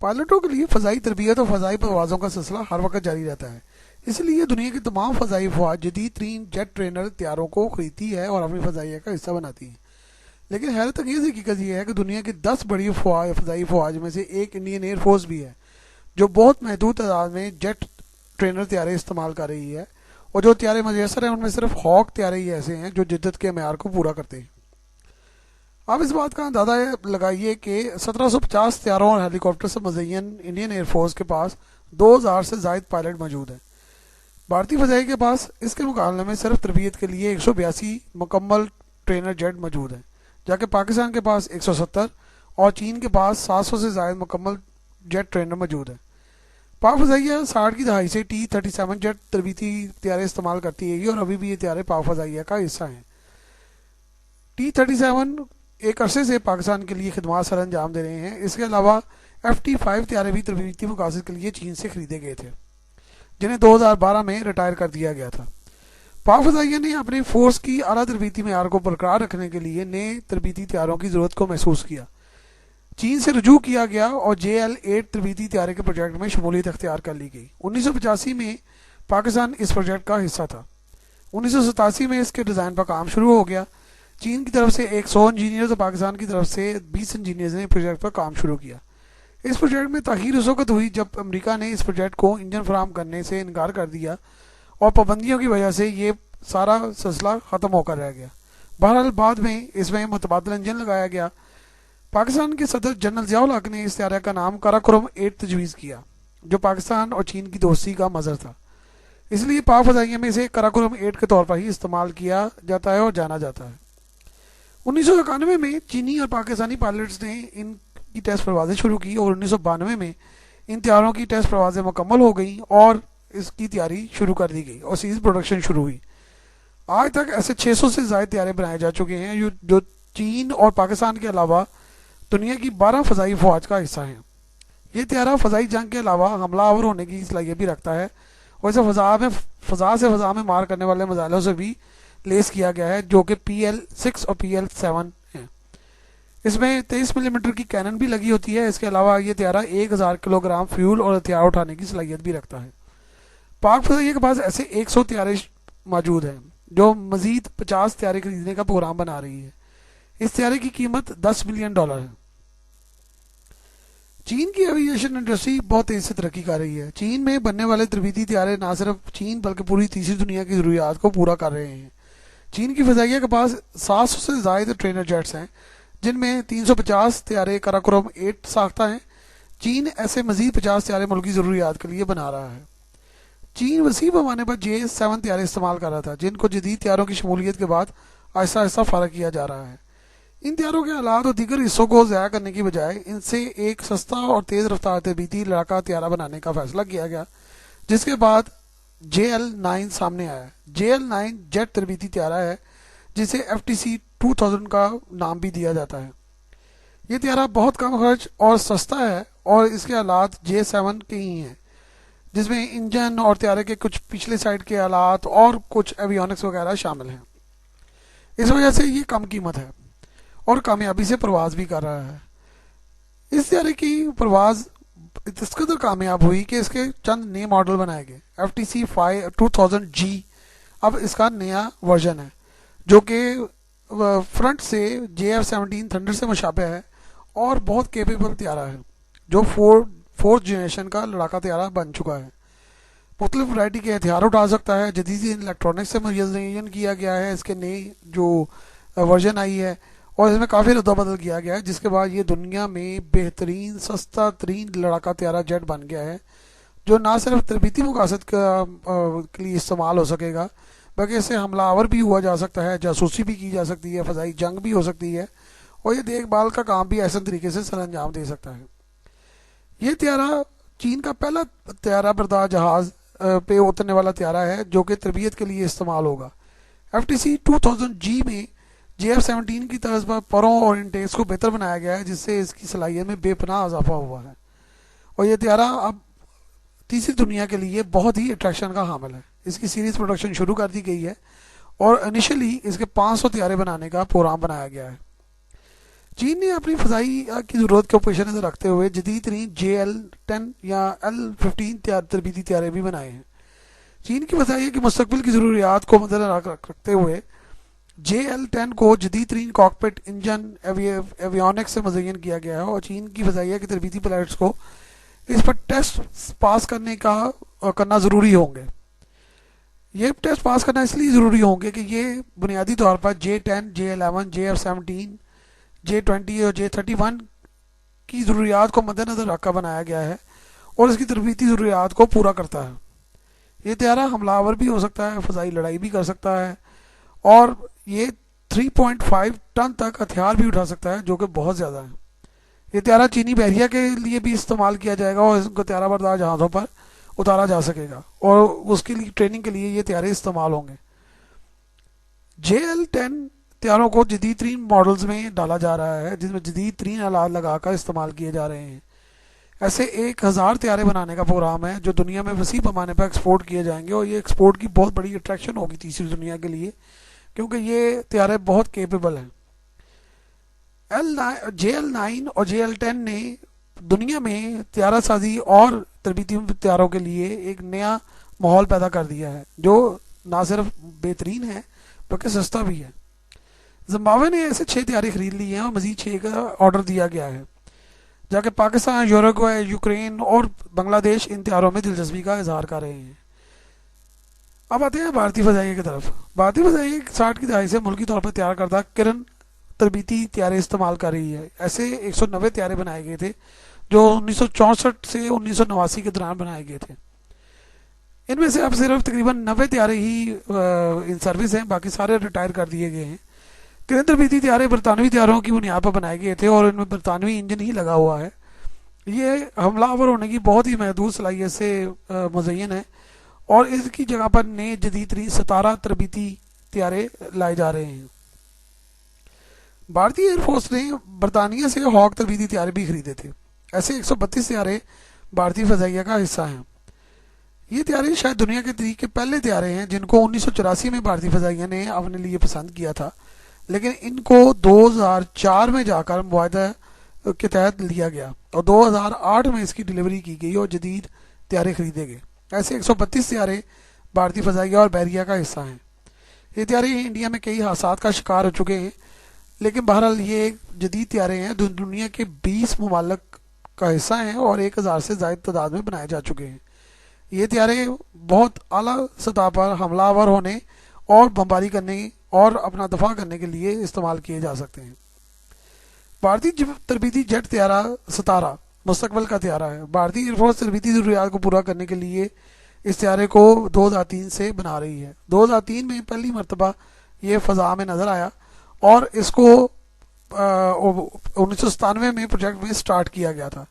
پائلٹوں کے لیے فضائی تربیت اور فضائی پروازوں کا سلسلہ ہر وقت جاری رہتا ہے، اس لیے دنیا کی تمام فضائی افواج جدید ترین جیٹ ٹرینر طیاروں کو خریدتی ہے اور اپنی فضائیہ کا حصہ بناتی ہے۔ لیکن حیرت انگیز حقیقت یہ ہے کہ دنیا کی 10 بڑی فضائی افواج میں سے ایک انڈین ایئر فورس بھی ہے، جو بہت محدود تعداد میں جیٹ ٹرینر طیارے استعمال کر رہی ہے، اور جو طیارے میسر ہیں ان میں صرف ہاک طیارے ہی ایسے ہیں جو جدت کے معیار کو پورا کرتے ہیں۔ آپ اس بات کا اندازہ لگائیے کہ 1750 طیاروں اور ہیلی کاپٹر سے مزین انڈین ایئر فورس کے پاس 2000 سے زائد پائلٹ موجود ہیں۔ بھارتی فضائی کے پاس اس کے مقابلے میں صرف تربیت کے لیے 182 مکمل ٹرینر جیٹ موجود ہیں، جبکہ پاکستان کے پاس 170 اور چین کے پاس 700 سے زائد مکمل جیٹ ٹرینر موجود ہیں۔ پاک فضائیہ 60 کی دہائی سے T-37 جیٹ تربیتی طیارے استعمال کرتی ہے اور ابھی بھی یہ طیارے پاک فضائیہ کا حصہ ہیں۔ T-37 ایک عرصے سے پاکستان کے لیے خدمات سر انجام دے رہے ہیں۔ اس کے علاوہ FT-5 طیارے بھی تربیتی مقاصد کے لیے چین سے خریدے گئے تھے، جنہیں 2012 میں ریٹائر کر دیا گیا تھا۔ پاک فضائیہ نے اپنی فورس کی اعلیٰ تربیتی معیار کو برقرار رکھنے کے لیے نئے تربیتی طیاروں کی ضرورت کو محسوس کیا، چین سے رجوع کیا گیا اور JL-8 تربیتی طیارے کے پروجیکٹ میں شمولیت اختیار کر لی گئی۔ 1985 میں پاکستان اس پروجیکٹ کا حصہ تھا۔ 1987 میں اس کے ڈیزائن پر کام شروع ہو گیا۔ چین کی طرف سے 100 انجینئرز اور پاکستان کی طرف سے 20 انجینئرز نے پروجیکٹ پر کام شروع کیا۔ اس پروجیکٹ میں تاخیر اس وقت ہوئی جب امریکہ نے اس پروجیکٹ کو انجن فراہم کرنے سے انکار کر دیا اور پابندیوں کی وجہ سے یہ سارا سلسلہ ختم ہو کر رہ گیا۔ بہرحال بعد میں اس میں متبادل انجن لگایا گیا۔ پاکستان کے صدر جنرل ضیاء الحق نے اس طیارے کا نام قراقرم 8 تجویز کیا، جو پاکستان اور چین کی دوستی کا مظہر تھا، اس لیے پاک فضائیہ میں اسے قراقرم 8 کے طور پر ہی استعمال کیا جاتا ہے اور جانا جاتا ہے۔ 1991 میں چینی اور پاکستانی پائلٹس نے ان کی ٹیسٹ پروازیں شروع کی اور 1992 میں ان طیاروں کی ٹیسٹ پروازیں مکمل ہو گئیں اور اس کی تیاری شروع کر دی گئی اور سیریز پروڈکشن شروع ہوئی۔ آج تک ایسے 600 سے زائد طیارے بنائے جا چکے ہیں جو چین اور پاکستان کے علاوہ دنیا کی 12 فضائی فوج کا حصہ ہیں۔ یہ طیارہ فضائی جنگ کے علاوہ حملہ آور ہونے کی صلاحیت بھی رکھتا ہے اور اسے فضا سے فضا میں مار کرنے والے میزائلوں سے بھی لیس کیا گیا ہے، جو کہ PL-6 اور PL-7 ہیں۔ اس میں 23 ملی میٹر کی کینن بھی لگی ہوتی ہے۔ اس کے علاوہ یہ طیارہ 1000 کلو گرام فیول اور ہتھیار اٹھانے کی صلاحیت بھی رکھتا ہے۔ پاک فضائیہ کے پاس ایسے 100 طیارے موجود ہیں جو مزید 50 طیارے خریدنے کا پروگرام بنا رہی ہے۔ اس طیارے کی قیمت $10 بلین ہے۔ چین کی ایویشن انڈسٹری بہت تیزی سے ترقی کر رہی ہے۔ چین میں بننے والے تربیتی طیارے نہ صرف چین بلکہ پوری تیسری دنیا کی ضروریات کو پورا کر رہے ہیں۔ چین کی فضائیہ کے پاس 700 سے زائد ٹرینر جیٹس ہیں، جن میں 350 طیارے قراقرم 8 ساختہ ہیں۔ چین ایسے مزید 50 طیارے ملکی ضروریات کے لیے بنا رہا ہے۔ چین وسیع پیمانے پر J-7 طیارے استعمال کر رہا تھا، جن کو جدید طیاروں کی شمولیت کے بعد آہستہ آہستہ فارغ کیا جا رہا ہے۔ ان طیاروں کے آلات اور دیگر حصوں کو ضائع کرنے کی بجائے ان سے ایک سستا اور تیز رفتار تربیتی لڑاکا طیارہ بنانے کا فیصلہ کیا گیا، جس کے بعد JL-9 سامنے آیا۔ JL-9 جیٹ تربیتی طیارہ ہے جسے FTC-2000 کا نام بھی دیا جاتا ہے۔ یہ طیارہ بہت کم خرچ اور سستا ہے اور اس کے آلات J-7 کے ہی ہیں، جس میں انجن اور طیارے کے کچھ پچھلے سائڈ کے آلات اور کچھ ایویونکس وغیرہ شامل ہیں۔ اس وجہ سے یہ کم قیمت ہے اور کامیابی سے پرواز بھی کر رہا ہے۔ اس طیارے کی پرواز اس قدر کامیاب ہوئی کہ اس کے چند نئے ماڈل بنائے گئے۔ FTC-2000G اب اس کا نیا ورژن ہے، جو کہ فرنٹ سے JF-17 تھنڈر سے مشابہ ہے اور بہت کیپیبل طیارہ ہے، جو فورتھ جنریشن کا لڑاکا طیارہ بن چکا ہے۔ مختلف ورائٹی کے ہتھیار اٹھا سکتا ہے، جدید الیکٹرانکس سے مزین کیا گیا ہے۔ اس کے نئی جو ورژن آئی ہے اور اس میں کافی رد و بدل کیا گیا ہے، جس کے بعد یہ دنیا میں بہترین سستا ترین لڑاکا طیارہ جیٹ بن گیا ہے، جو نہ صرف تربیتی مقاصد کے لیے استعمال ہو سکے گا، بلکہ اس سے حملہ آور بھی ہوا جا سکتا ہے، جاسوسی بھی کی جا سکتی ہے، فضائی جنگ بھی ہو سکتی ہے اور یہ دیکھ بھال کا کام بھی احسن طریقے سے سر انجام دے سکتا ہے۔ یہ طیارہ چین کا پہلا طیارہ بردار جہاز پہ اترنے والا طیارہ ہے جو کہ تربیت کے لیے استعمال ہوگا۔ FTC-2000G میں JF-17 کی طرز پر پروں اور انٹیکس کو بہتر بنایا گیا ہے، جس سے اس کی صلاحیت میں بے پناہ اضافہ ہوا ہے اور یہ طیارہ اب تیسری دنیا کے لیے بہت ہی اٹریکشن کا حامل ہے۔ اس کی سیریز پروڈکشن شروع کر دی گئی ہے اور انیشلی اس کے 500 طیارے بنانے کا پروگرام بنایا گیا ہے۔ چین نے اپنی فضائی کی ضرورت کو پیش نظر رکھتے ہوئے جدید ترین JL-10 یا L-15 تربیتی طیارے بھی بنائے ہیں۔ چین کی فضائیہ کی مستقبل کی ضروریات کو مدنظر رکھتے ہوئے JL-10 کو جدید ترین کاکپٹ انجن ایویونکس سے مزین کیا گیا ہے، اور چین کی فضائیہ کے تربیتی پائلٹس کو اس پر ٹیسٹ پاس کرنا ضروری ہوں گے۔ یہ ٹیسٹ پاس کرنا اس لیے ضروری ہوں گے کہ یہ بنیادی طور پر J-10 J-11 JF-17 J-20 اور J-31 کی ضروریات کو مد نظر رکھ کر بنایا گیا ہے اور اس کی تربیتی ضروریات کو پورا کرتا ہے۔ یہ طیارہ حملہ آور بھی ہو سکتا ہے، فضائی لڑائی بھی کر سکتا ہے، اور یہ 3.5 ٹن تک ہتھیار بھی اٹھا سکتا ہے، جو کہ بہت زیادہ ہے۔ یہ طیارہ چینی بحریہ کے لیے بھی استعمال کیا جائے گا، اور اس کو طیارہ بردار جہازوں پر اتارا جا سکے گا، اور اس کی ٹریننگ کے لیے یہ طیارے استعمال ہوں گے۔ JL-10 طیاروں کو جدید ترین ماڈلز میں ڈالا جا رہا ہے، جس میں جدید ترین آلات لگا کر استعمال کیے جا رہے ہیں۔ ایسے 1000 طیارے بنانے کا پروگرام ہے جو دنیا میں وسیع پیمانے پر ایکسپورٹ کیے جائیں گے، اور یہ ایکسپورٹ کی بہت بڑی اٹریکشن ہوگی تیسری دنیا کے لیے، کیونکہ یہ طیارے بہت کیپیبل ہیں۔ JL-9 اور JL-10 نے دنیا میں طیارہ سازی اور تربیتی طیاروں کے لیے ایک نیا ماحول پیدا کر دیا ہے، جو نہ صرف بہترین ہے بلکہ سستا بھی ہے۔ زمبابوے نے ایسے 6 طیارے خرید لیے ہیں اور مزید 6 کا آرڈر دیا گیا ہے، جبکہ پاکستان، یوروگوئے، یوکرین اور بنگلہ دیش ان طیاروں میں دلچسپی کا اظہار کر رہے ہیں۔ اب آتے ہیں بھارتی فضائیہ کی طرف۔ بھارتی فضائیہ 60 کی دہائی سے ملکی طور پر تیار کردہ کرن تربیتی طیارے استعمال کر رہی ہے۔ ایسے 190 طیارے بنائے گئے تھے جو 1964 سے 1989 کے دوران بنائے گئے تھے۔ ان میں سے اب صرف تقریباً 90 طیارے ہی ان سروس ہیں، باقی سارے ریٹائر کر دیے گئے ہیں۔ کرن تربیتی طیارے برطانوی طیاروں کی بنیاد پر بنائے گئے تھے اور ان میں برطانوی انجن ہی لگا ہوا ہے۔ یہ حملہ آور ہونے کی بہت ہی محدود صلاحیت سے مزین ہے، اور اس کی جگہ پر نئے جدید ترین 17 تربیتی طیارے لائے جا رہے ہیں۔ بھارتی ایئر فورس نے برطانیہ سے ہاک تربیتی طیارے بھی خریدے تھے۔ ایسے 132 طیارے بھارتی فضائیہ کا حصہ ہیں۔ یہ طیارے شاید دنیا کے پہلے طیارے ہیں جن کو 1984 میں بھارتی فضائیہ نے اپنے لیے پسند کیا تھا، لیکن ان کو 2004 میں جا کر معاہدہ کے تحت لیا گیا، اور 2008 میں اس کی ڈلیوری کی گئی اور جدید طیارے خریدے گئے۔ ایسے 132 طیارے بھارتی فضائیہ اور بحریہ کا حصہ ہیں۔ یہ طیارے انڈیا میں کئی حادثات کا شکار ہو چکے ہیں، لیکن بہرحال یہ جدید طیارے ہیں جو دنیا کے 20 ممالک کا حصہ ہیں اور 1000 سے زائد تعداد میں بنائے جا چکے ہیں۔ یہ طیارے بہت اعلیٰ سطح پر حملہ آور ہونے اور بمباری کرنے اور اپنا دفاع کرنے کے لیے استعمال کیے جا سکتے ہیں۔ بھارتی تربیتی جیٹ طیارہ ستارہ مستقبل کا طیارہ ہے۔ بھارتی ایئر فورس تربیتی ضروریات کو پورا کرنے کے لیے اس طیارے کو 2003 سے بنا رہی ہے۔ 2003 میں پہلی مرتبہ یہ فضا میں نظر آیا، اور اس کو 1997 میں پروجیکٹ میں سٹارٹ کیا گیا تھا۔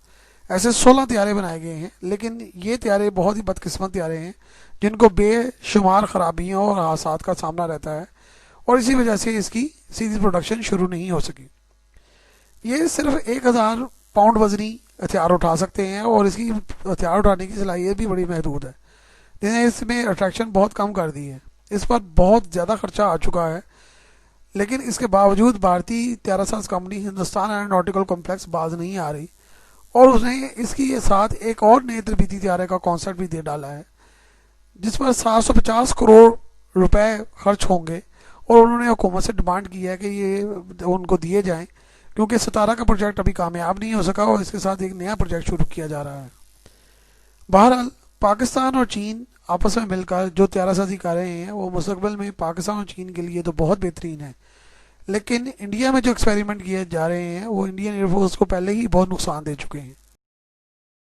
ایسے 16 طیارے بنائے گئے ہیں، لیکن یہ طیارے بہت ہی بدقسمت طیارے ہیں جن کو بے شمار خرابیوں اور حادثات کا سامنا رہتا ہے، اور اسی وجہ سے اس کی سیریز پروڈکشن شروع نہیں ہو سکی۔ یہ صرف 1000 پاؤنڈ وزنی ہتھیار اٹھا سکتے ہیں، اور اس کی ہتھیار اٹھانے کی صلاحیت بھی بڑی محدود ہے، جس نے اس میں اٹریکشن بہت کم کر دی ہے۔ اس پر بہت زیادہ خرچہ آ چکا ہے، لیکن اس کے باوجود بھارتی طیارہ ساز کمپنی ہندوستان ایروناٹیکل کمپلیکس باز نہیں آ رہی، اور اس نے اس کے ساتھ ایک اور نئے تربیتی طیارے کا کانسیپٹ بھی دے ڈالا ہے، جس پر 750 کروڑ روپے خرچ ہوں گے، اور انہوں نے حکومت سے ڈیمانڈ کی ہے کہ یہ ان کو دیے جائیں، کیونکہ ستارہ کا پروجیکٹ ابھی کامیاب نہیں ہو سکا اور اس کے ساتھ ایک نیا پروجیکٹ شروع کیا جا رہا ہے۔ بہرحال پاکستان اور چین آپس میں مل کر جو طیارہ سازی کر رہے ہیں وہ مستقبل میں پاکستان اور چین کے لیے تو بہت بہترین ہے، لیکن انڈیا میں جو ایکسپیریمنٹ کیے جا رہے ہیں وہ انڈین ایئر فورس کو پہلے ہی بہت نقصان دے چکے ہیں۔